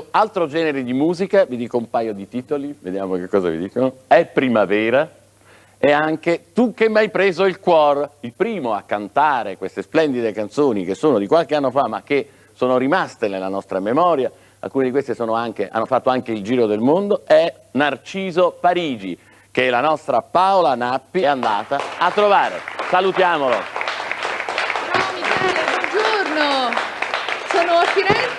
Altro genere di musica, vi dico un paio di titoli, vediamo che cosa vi dicono. È primavera e anche Tu che m'hai preso il cuore, il primo a cantare queste splendide canzoni che sono di qualche anno fa ma che sono rimaste nella nostra memoria, alcune di queste hanno fatto anche il giro del mondo, è Narciso Parigi, che la nostra Paola Nappi è andata a trovare. Salutiamolo! Ciao Michele, buongiorno! Sono a Firenze,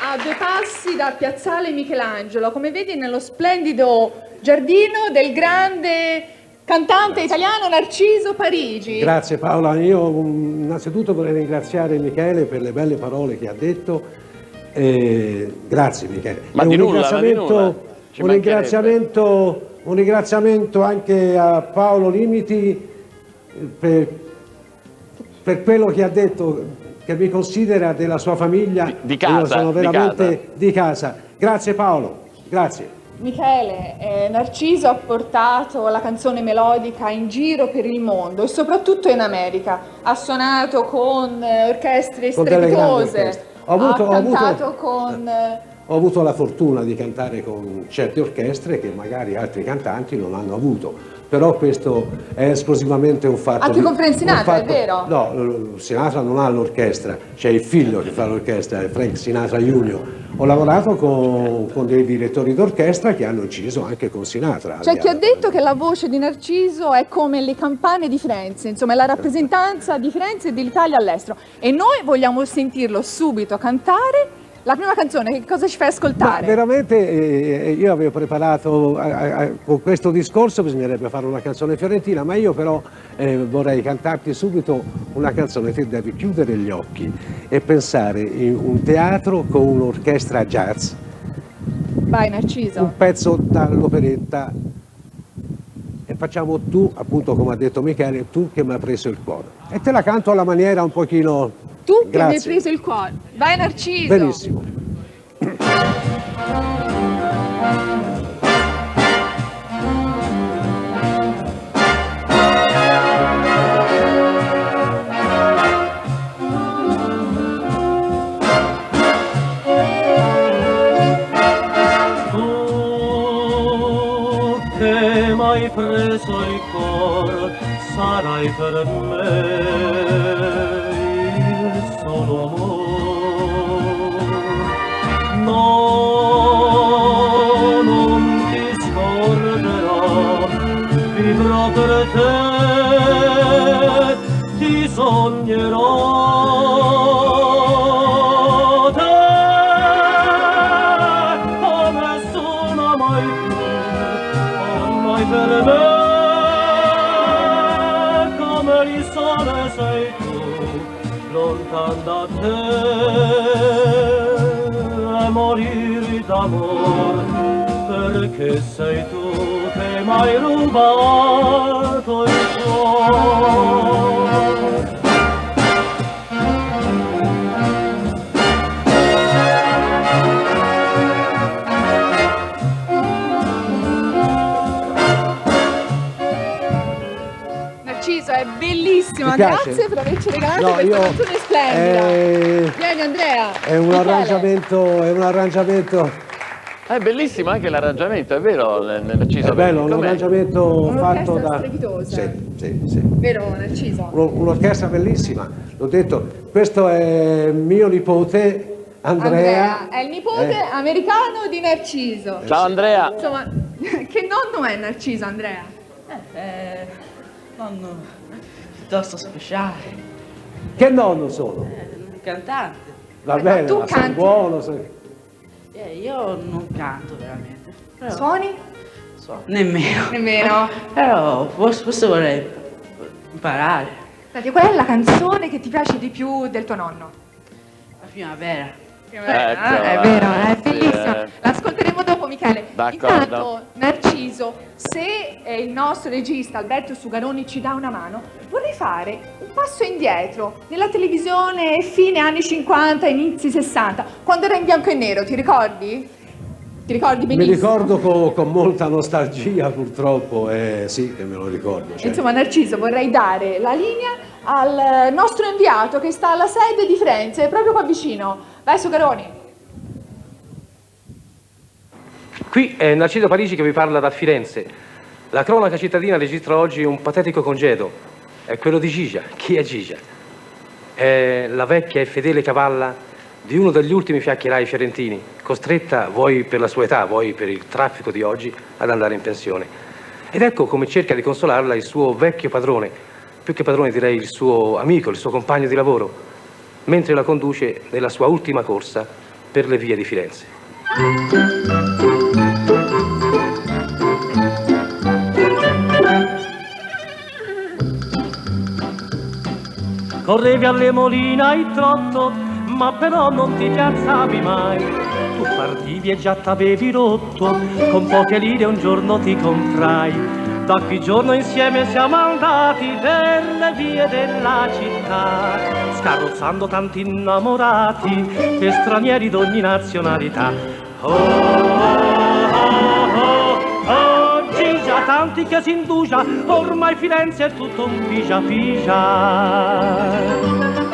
a 2 passi da Piazzale Michelangelo, come vedi nello splendido giardino del grande cantante italiano Narciso Parigi. Grazie Paola, io innanzitutto vorrei ringraziare Michele per le belle parole che ha detto. Grazie Michele. Ma di nulla, un ringraziamento anche a Paolo Limiti per quello che ha detto, che mi considera della sua famiglia. Di casa. Io sono veramente di casa. Grazie Paolo, grazie. Michele, Narciso ha portato la canzone melodica in giro per il mondo e soprattutto in America. Ha suonato con orchestre strepitose, Ho avuto la fortuna di cantare con certe orchestre che magari altri cantanti non hanno avuto. Però questo è esclusivamente un fatto. Anche con Frank Sinatra, è vero? No, Sinatra non ha l'orchestra, c'è il figlio che fa l'orchestra, Frank Sinatra Junior. Ho lavorato con dei direttori d'orchestra che hanno inciso anche con Sinatra. C'è chi ha detto che la voce di Narciso è come le campane di Firenze, insomma è la rappresentanza di Firenze e dell'Italia all'estero. E noi vogliamo sentirlo subito cantare. La prima canzone, che cosa ci fai ascoltare? Ma veramente io avevo preparato, con questo discorso bisognerebbe fare una canzone fiorentina, ma io però vorrei cantarti subito una canzone. Ti devi chiudere gli occhi e pensare in un teatro con un'orchestra jazz. Vai Narciso. Un pezzo dall'operetta e facciamo Tu, appunto come ha detto Michele, Tu che mi ha preso il cuore. E te la canto alla maniera un pochino... Tu che mi hai Grazie. preso il cuore. Vai Narciso. Benissimo. Tu che m'hai preso il cuore, sarai per me solo amor. No, non ti scorderò, vivrò per te, ti sognerò. Te come sono mai più, ormai per me, come il sole sei tu. Lontan da te a morire d'amor, perché sei tu che m'hai rubato il cuore. Narciso, è bellissima, piace? grazie per averci regalato No, questa canzone splendida. Vieni Andrea. È un arrangiamento. È bellissimo anche l'arrangiamento, è vero Narciso? È bello, un arrangiamento fatto da... strepitosa. Sì. Vero Narciso? Un'orchestra bellissima, l'ho detto. Questo è mio nipote Andrea. È il nipote americano di Narciso. Ciao Andrea! Insomma, che nonno è Narciso, Andrea? Nonno piuttosto speciale, Che nonno sono? un cantante. Va bene, tu ma sei canti? buono. Io non canto veramente. Però, Suoni? nemmeno. Nemmeno. Però forse vorrei imparare. Senti, qual è la canzone che ti piace di più del tuo nonno? La primavera. È vero, è sì, bellissima. L'ascolteremo dopo, Michele. D'accordo. Intanto, Narciso, se il nostro regista Alberto Sugaroni ci dà una mano, vorrei fare un passo indietro nella televisione fine anni 50, inizi 60, quando era in bianco e nero, ti ricordi? Ti ricordi benissimo? Mi ricordo con molta nostalgia, purtroppo, sì che me lo ricordo. Certo. Insomma, Narciso, vorrei dare la linea al nostro inviato che sta alla sede di Firenze, proprio qua vicino. Vai Sugaroni. Qui è Narciso Parigi che vi parla da Firenze. La cronaca cittadina registra oggi un patetico congedo. È quello di Gigia. Chi è Gigia? È la vecchia e fedele cavalla di uno degli ultimi fiaccherai fiorentini, costretta, vuoi per la sua età, vuoi per il traffico di oggi, ad andare in pensione. Ed ecco come cerca di consolarla il suo vecchio padrone, più che padrone direi il suo amico, il suo compagno di lavoro, mentre la conduce nella sua ultima corsa per le vie di Firenze. Correvi alle Molina il trotto, ma però non ti piazzavi mai. Tu partivi e già t'avevi rotto, con poche lire un giorno ti comprai. Da qui giorno insieme siamo andati per le vie della città, scarrozzando tanti innamorati e stranieri d'ogni nazionalità. Oh, oh, oh, oh, Gigia, tanti che si indugia, ormai Firenze è tutto un pigia.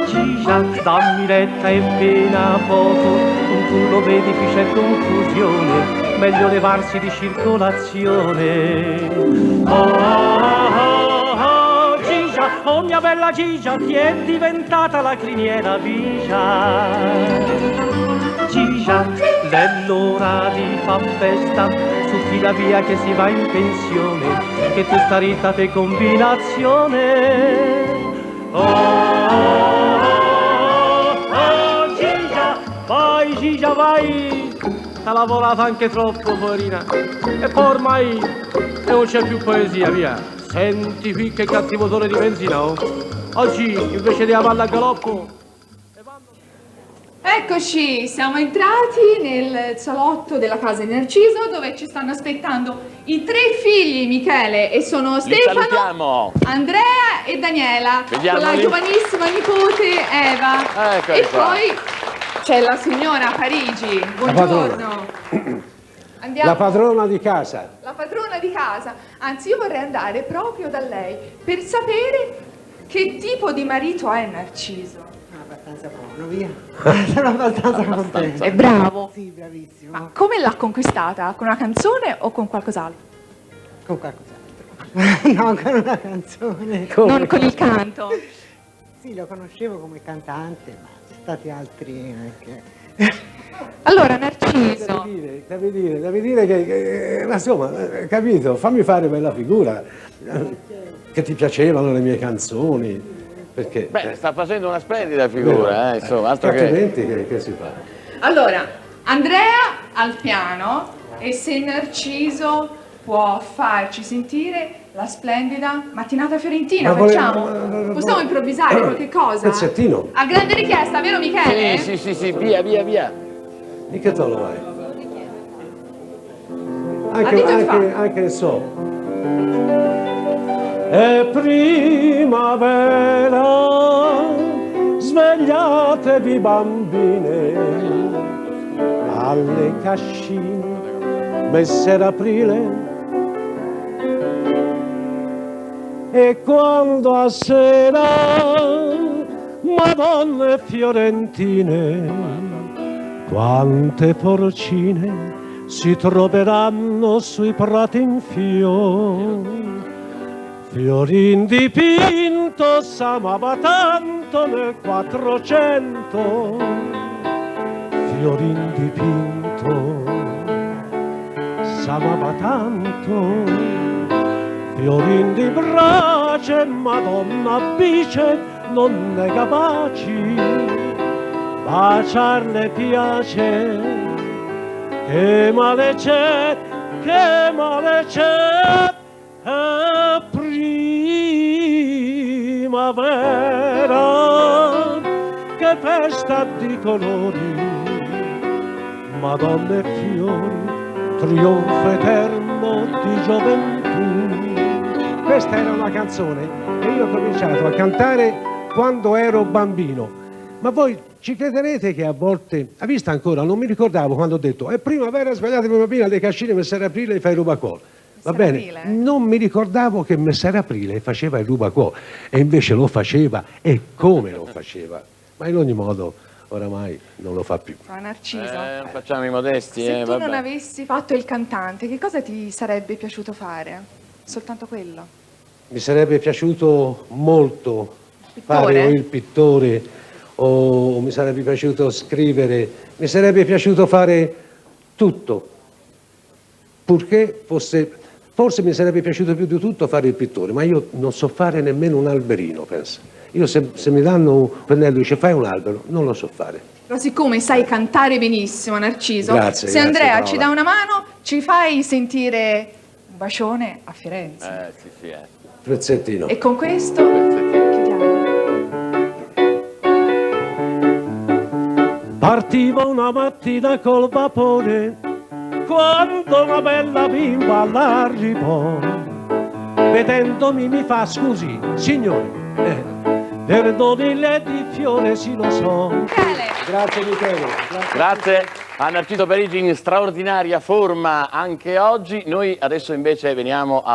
Gigia, dammi retta e pena poco, tu lo vedi qui c'è confusione, meglio levarsi di circolazione. Oh, oh, oh, Gigia, oh mia bella Gigia, ti è diventata la criniera vigia. Gigia, è l'ora di far festa, su chi la via che si va in pensione, che tu sta ritta per combinazione. Oh, oh, oh, Gigia, vai Gigia, vai! T'ha lavorato anche troppo, poverina, e poi ormai non c'è più poesia, via. Senti qui che cattivo odore di benzina, oh. Oggi, invece di amarla a galoppo... Eccoci, siamo entrati nel salotto della casa di Narciso, dove ci stanno aspettando i 3 figli, Michele, e sono Stefano, salutiamo. Andrea e Daniela, Vediamoli. con la giovanissima nipote Eva. Eccoli E qua. poi c'è la signora Parigi, buongiorno. Andiamo. La padrona di casa. La padrona di casa. Anzi, io vorrei andare proprio da lei per sapere che tipo di marito è Narciso. Abbastanza buono, via. Sono abbastanza contenta. È bravo. Sì, bravissimo. Ma come l'ha conquistata? Con una canzone o con qualcos'altro? Con qualcos'altro. No, con una canzone. Non con il canto. Sì, lo conoscevo come cantante, ma ci sono stati altri anche. Allora, Narciso. Devi dire che ma insomma, capito, fammi fare bella figura, che ti piacevano le mie canzoni, perché... Beh, sta facendo una splendida figura, insomma, altro che... altrimenti che si fa? Allora, Andrea al piano, e se Narciso può farci sentire la splendida mattinata fiorentina, facciamo? Possiamo improvvisare qualche cosa? Pezzettino. A grande richiesta, vero Michele? Sì, via, via, via. Di che tono vai? Anche il so. È primavera, svegliatevi bambine, Alle cascine, messer aprile, e quando a sera, madonne fiorentine, quante porcine si troveranno sui prati in fior. Fiorin dipinto s'amava tanto nel 400, Fiorin dipinto s'amava tanto, Fiorin di brace, Madonna bice, non ne capaci, baciarle piace, che male c'è, che male c'è. È primavera, che festa di colori, madonne e fiori, trionfo eterno di gioventù. Questa era una canzone che io ho cominciato a cantare quando ero bambino, ma voi ci crederete che a volte, ha visto ancora, non mi ricordavo quando ho detto è primavera, svegliatevi bambina, le cascine, messer Aprile e fai il rubacuore. Va bene, Aprile. non mi ricordavo che messer Aprile faceva il rubacuore, e invece lo faceva, e come lo faceva. Ma in ogni modo, oramai non lo fa più. Ma Narciso, Facciamo i modesti, se tu vabbè. non avessi fatto il cantante, che cosa ti sarebbe piaciuto fare? Soltanto quello? Mi sarebbe piaciuto molto Pittore? fare o il pittore, o mi sarebbe piaciuto scrivere, mi sarebbe piaciuto fare tutto, purché forse mi sarebbe piaciuto più di tutto fare il pittore, ma io non so fare nemmeno un alberino, pensa. Io se mi danno un pennello e dice fai un albero, non lo so fare. Però siccome sai cantare benissimo, Narciso, Grazie, se grazie, Andrea Paola. ci dà una mano, ci fai sentire un bacione a Firenze. Sì, sì, Prezzettino. E con questo chiudiamo. Partivo una mattina col vapore, quando una bella bimba all'arrivo, vedendomi mi fa scusi, signore, perdoni le di fiore, sì lo so. Grazie Michele. Grazie a Narciso Parigi in straordinaria forma anche oggi. Noi adesso invece veniamo a